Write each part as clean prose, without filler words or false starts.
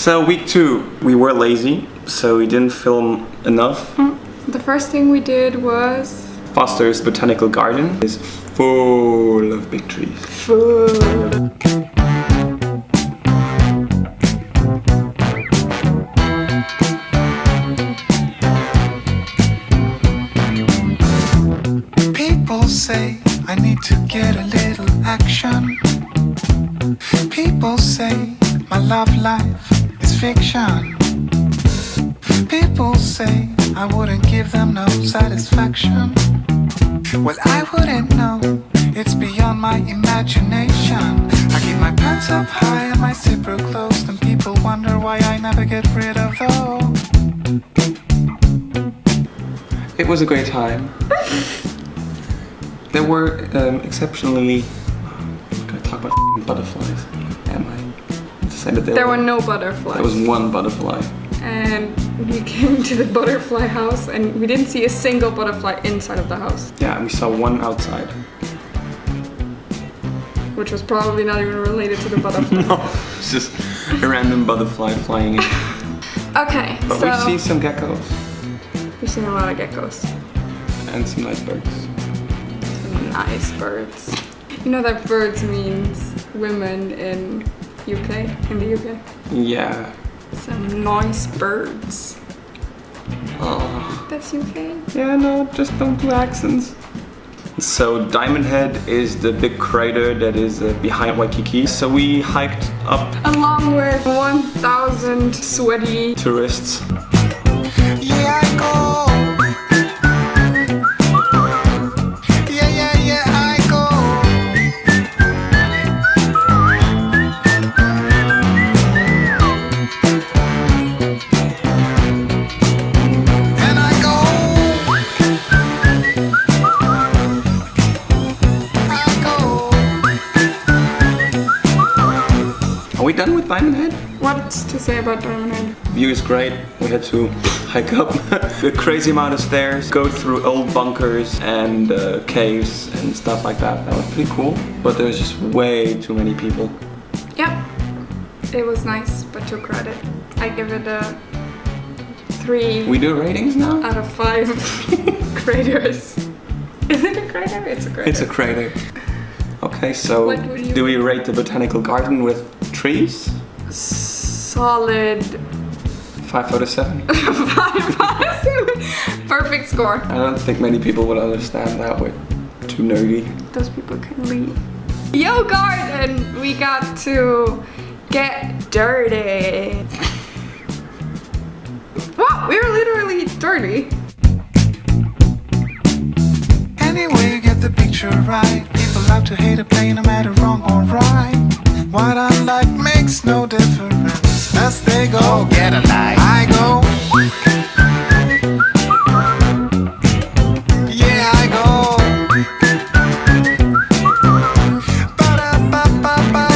So week 2, we were lazy, so we didn't film enough. The first thing we did was... Foster's botanical garden is full of big trees. Food. People say I need to get a little action. People say my love life is fiction. People say I wouldn't give them no satisfaction. Well, I wouldn't know, it's beyond my imagination. I keep my pants up high and my zipper closed, and people wonder why I never get rid of those. It was a great time. There were exceptionally... Can I talk about butterflies? Am I to say that There were no butterflies. There was one butterfly. And we came to the butterfly house and we didn't see a single butterfly inside of the house. Yeah, we saw one outside. Which was probably not even related to the butterfly. No, it's just a random butterfly flying in. Okay, But so... we've seen some geckos. We've seen a lot of geckos. And some nice birds. Some nice birds. You know that birds means women in the UK? Yeah. Some nice birds. Oh. That's UK? Yeah, no, just don't do accents. So Diamond Head is the big crater that is behind Waikiki. So we hiked up Along with 1,000 sweaty tourists. Yeah, I go. Yeah, I go. And I go. I go. Are we done with Diamond Head? What's to say about Diamond Head? View is great. We had to hike up a crazy amount of stairs, go through old bunkers and caves and stuff like that. That was pretty cool. But there's just way too many people. Yep. It was nice, but too crowded. I give it a 3 We do ratings now? out of 5 craters. Is it a crater? It's a crater. It's a crater. Okay, so What would you do we rate the botanical garden with trees? Solid 5 out of 7? 5 out of 7. Perfect score. I don't think many people would understand that. We're too nerdy. Those people can leave. Yo garden! We got to get dirty. What? We were literally dirty. Anyway, you get the picture right. People love to hate a play no matter wrong or right. What I like makes no difference. As they go, get a life. I go. Yeah, I go. Ba-da-ba-ba-ba,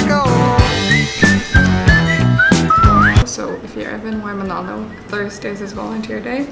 go. So if you're Evan Waimanalo, Thursdays is volunteer day.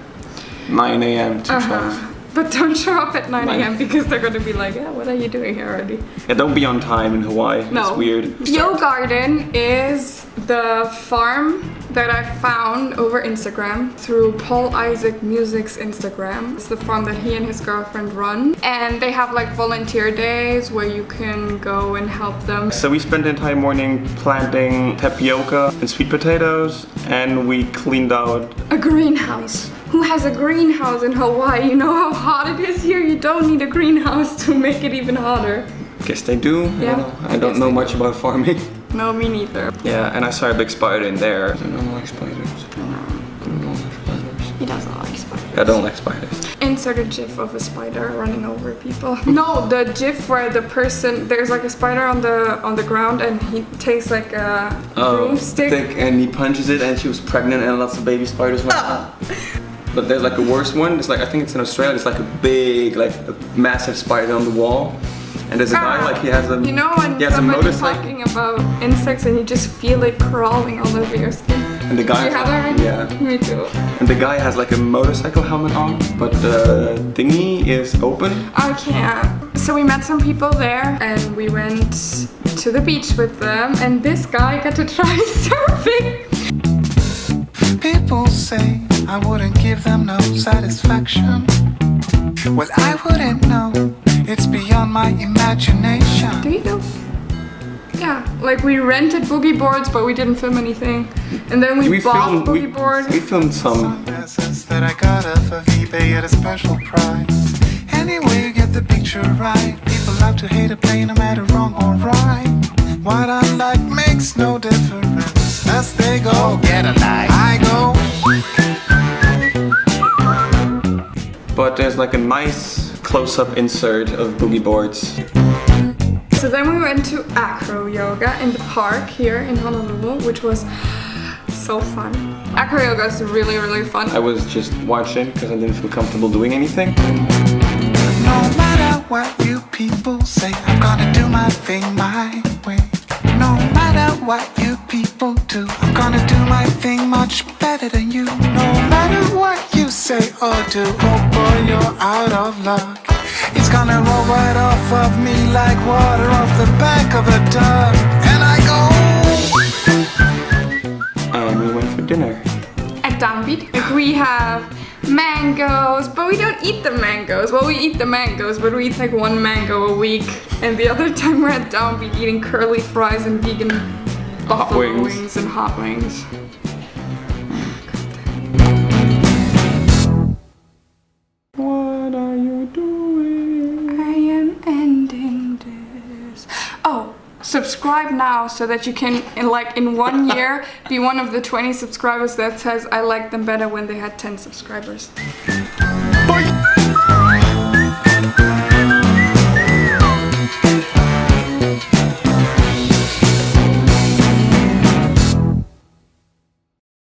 9 a.m. to 12. But don't show up at 9 a.m. because they're gonna be like, yeah, what are you doing here already? Yeah, don't be on time in Hawaii. No. It's weird. Yo Garden is the farm that I found over Instagram through Paul Isaac Music's Instagram. It's the farm that he and his girlfriend run. And they have like volunteer days where you can go and help them. So we spent the entire morning planting tapioca and sweet potatoes, and we cleaned out. A greenhouse. Who has a greenhouse in Hawaii? You know how hot it is here? You don't need a greenhouse to make it even hotter. Guess they do. Yeah, I don't know much about farming. No, me neither. Yeah, and I saw a big spider in there. I don't like spiders. I don't like spiders. He doesn't like spiders. I don't like spiders. Insert a gif of a spider running over people. No, the gif where the person, there's like a spider on the ground and he takes like a broomstick. And he punches it, and she was pregnant, and lots of baby spiders went out. But there's like a worse one. It's like, I think it's in Australia. It's like a big, like a massive spider on the wall. And there's a guy, like he has a, you know when he has a somebody's motorcycle. talking about insects and you just feel it crawling all over your skin. And the guy, You have that? yeah. Me too. And the guy has like a motorcycle helmet on, but the thingy is open. I can't. So we met some people there and we went to the beach with them, and this guy got to try surfing. I wouldn't give them no satisfaction. Well, I wouldn't know. It's beyond my imagination. Do you know? Yeah, like we rented boogie boards, but we didn't film anything. And then we bought boogie boards. We filmed some. Sunglasses that I got off of eBay at a special price. Anyway, you get the picture right. People love to hate a play no matter wrong or right. What I like makes no difference. As they go, get a life. I go. But there's like a nice close-up insert of boogie boards. So then we went to acro yoga in the park here in Honolulu, which was so fun. Acro yoga is really, really fun. I was just watching because I didn't feel comfortable doing anything. No matter what you people say, I'm gonna do my thing my way. No matter what you people do, I'm gonna do my thing much better than you. No matter what you say or do, oh boy, you're out of luck. It's gonna roll right off of me like water off the back of a duck. And I go. And we went for dinner. At Downbeat, like we have mangoes, but we don't eat the mangoes. Well, we eat the mangoes, but we eat like one mango a week. And the other time we're at Downbeat eating curly fries and vegan buffalo wings and hot wings. What are you doing? I am ending this. Oh, subscribe now so that you can, in 1 year, be one of the 20 subscribers that says I like them better when they had 10 subscribers.